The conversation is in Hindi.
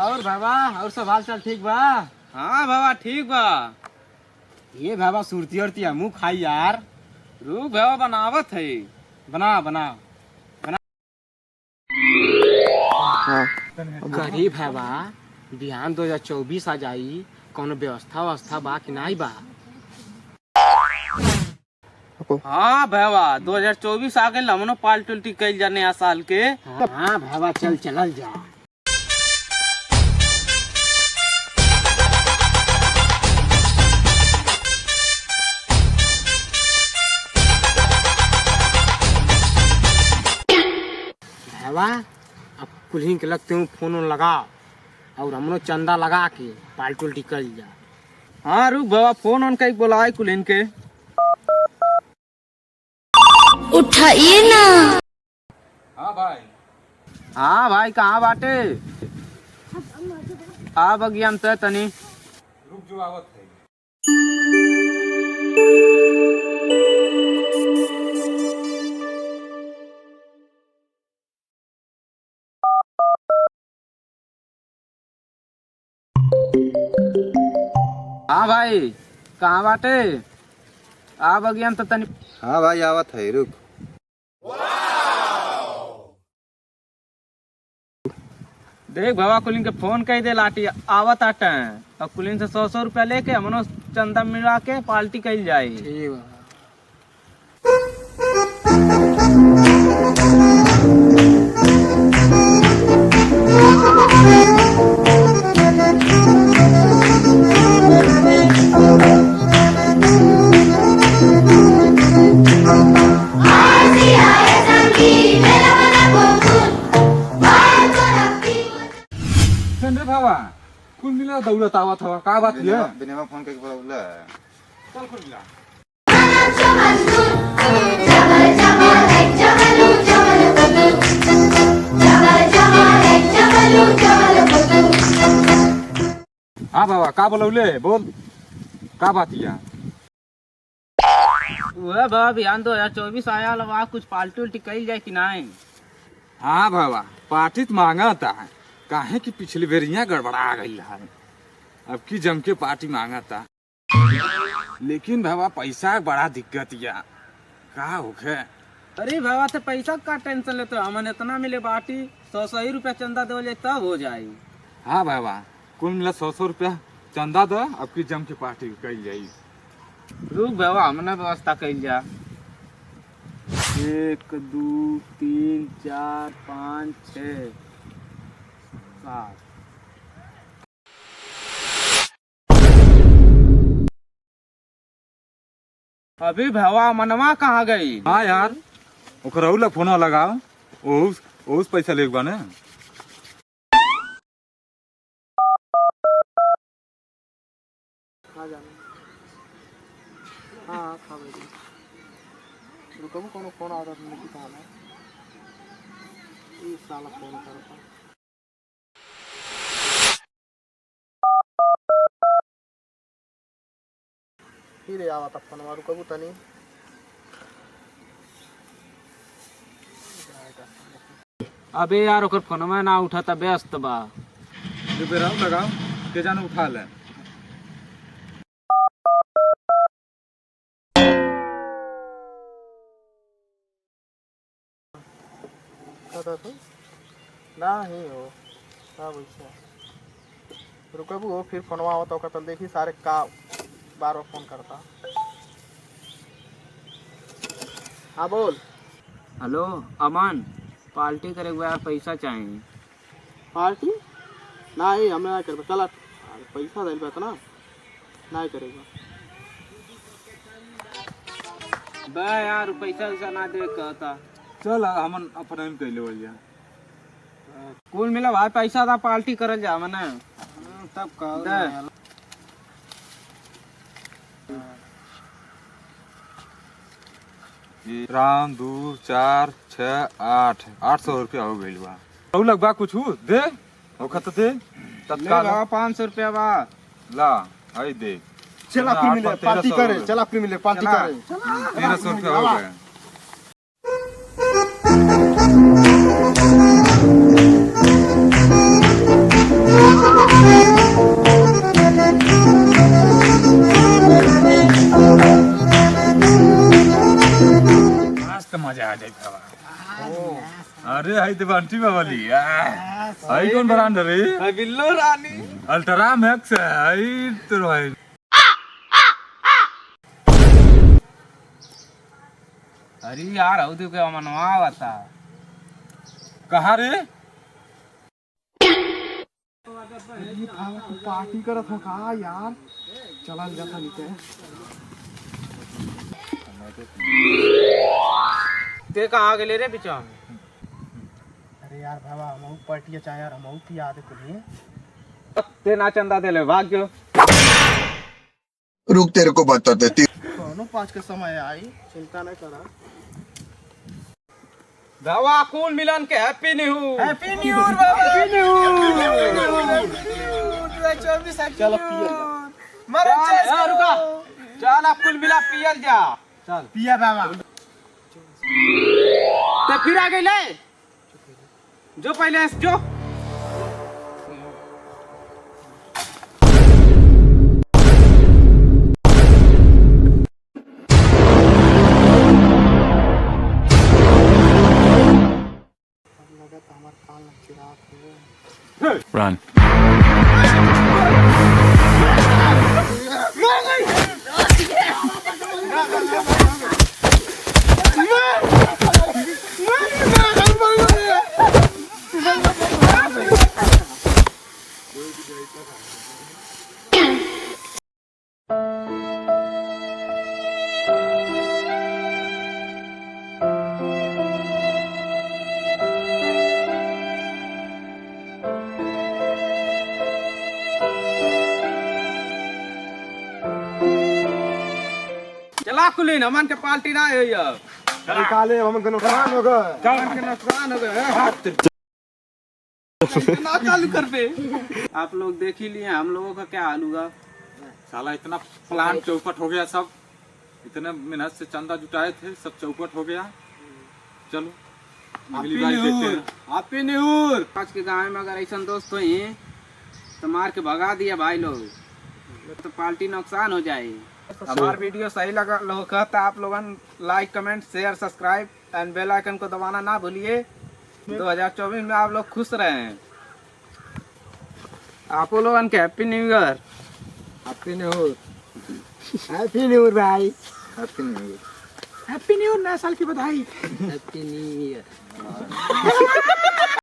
और बाबा और सब हाल चाल ठीक बा? हाँ बाबा ठीक बा। ये बाबा सुरती और मुँह खाई यार। रुक बाबा बनावत है। बना बना बना। गरीब है बा, बिहान 2024 आ जाई, कौनो व्यवस्था बा कि नहीं बा? हाँ बाबा 2024 आ गए, हमनो पार्टी उल्टी कल जाने आ साल के। हाँ बाबा चलल जा। बाबा अब कुल्ही के लगते हूँ फोन लगा और हमनो चंदा लगा के पार्टी उल्टी कर जा। हाँ रुक बाबा फोन ऑन कई बोलाए कुलीन के। उठाइए ना। हाँ भाई। हाँ भाई कहाँ बाटे? आ बगी हम तनी रुक जो आवत है। हाँ भाई कहाँ बाटे? आ बगी हम तनी। हाँ भाई आवत है रुक। देख बाबा कुलीन के फोन कही दे लाटी आवत आटे और कुलीन से 100 रुपया लेके हमनो चंदा मिला के पार्टी कही जाए। ठीक बा। बाबा कुल मिला दौलत आवत हवा का बात है? बिना फोन करके बोला चल कुल मिला। हाँ बाबा का बोलौले बोल का बात है? वह बाबा बिहान 2024 आया लगा, कुछ पार्टी उल्टी कही जाए कि नहीं? हाँ बाबा पार्टी तो मांगा था, काहे कि पिछली बेरिया गड़बड़ा गई है, अब की जम के पार्टी मांगा था, लेकिन बाबा पैसा बड़ा दिक्कत या का होखे। अरे बाबा तो पैसा का टेंशन लेते हो, हमें इतना मिले पार्टी 100 रुपया चंदा दे जाए तब हो जाए। हाँ बाबा कुल मिला 100 रुपया चंदा दो, अब की जम के पार्टी कही जाई। रुक बाबा हमने व्यवस्था कही जा। 1 2 3 4 5 6 7। अभी भवा मनवा कहाँ गई? हाँ यार ओकरा फोन लगाओ, ओस पैसा ले बने। हाँ खावे रुकबो कोनो फोन आता है नहीं कहा ना ये साला फोन करता फिर आवा था फोन मारू कबू तनी। अबे यार ओकर फोनवा ना उठाता, व्यस्त बा। लगाओ के जाने उठा ले। आता तो नहीं हो सब वैसे रुकबू हो फिर फोनवा आवत होगा तो देखी सारे का बार बार फोन करता। हाँ बोल। हेलो अमन, पार्टी करे यार, पैसा चाहिए। पार्टी नहीं हमें नहीं करबे, चल पैसा दिल पे ना नहीं करेगा। बे यार पैसा वैसा ना दे कहता। चल हमन अपने में कैले बोलिया कुल मिला भाई पैसा था पार्टी करल जा मने तब का दे। राम 2 4 6 8 800 रुपया हो गइल बा। और लगबा कुछ दे ओखत दे तत्काल 500 रुपया बा। ला आई दे। चला फिर मिले पार्टी करे, चला फिर मिले पार्टी करे। 1300 रुपया हो गए। मस्त मजा आ जाए बाबा। अरे हाई तो बंटी बाबाली हाई कौन ब्रांड रे? बिल्लो रानी अल्ट्रा मैक्स है हाई तो भाई। अरे यार हऊ तो क्या मनवा बता कहाँ रे? पार्टी करत हो का यार, चला जाता नीचे। ते कहाँ गेले रे पीछा में? अरे यार बाबा हम पार्टी चाहे यार हम की याद को लिए ते ना चंदा दे ले भाग गयो। रुक तेरे को बताते दोनों 5 के समय आई, चिंता नहीं करा। बाबा कुल मिलन के happy new year. Happy new year बाबा, हैप्पी न्यू ईयर। चलो पिया मरे रुका चल आप कुल मिला पियल जा। चल पिया बाबा। ते फिर आ गई ले जो पहले जो Run. चला कुलीन हमन के पार्टी ना है अब निकाले हम नुकसान हो गए। के नुकसान हो गए ना चालू कर पे। आप लोग देख ही लिए हम लोगों का क्या हाल हुआ। साला इतना प्लान चौपट हो गया सब, इतने मेहनत से चंदा जुटाए थे सब चौपट हो गया। चलो अगली बार देखते हैं। Happy new year. आज के गाँव में अगर ऐसा दोस्त हुई तो मार के भगा दिया भाई लोग, तो पार्टी नुकसान हो जाए। हमारा वीडियो सही लगा लोग तो आप लोगन like comment share subscribe and bell icon को दबाना ना भूलिए। 2024 में आप लोग खुश रहें। आप लोगन के happy new year. Happy new year. Happy new year भाई। Happy new year. Happy new year, नया साल की बधाई। Happy new year.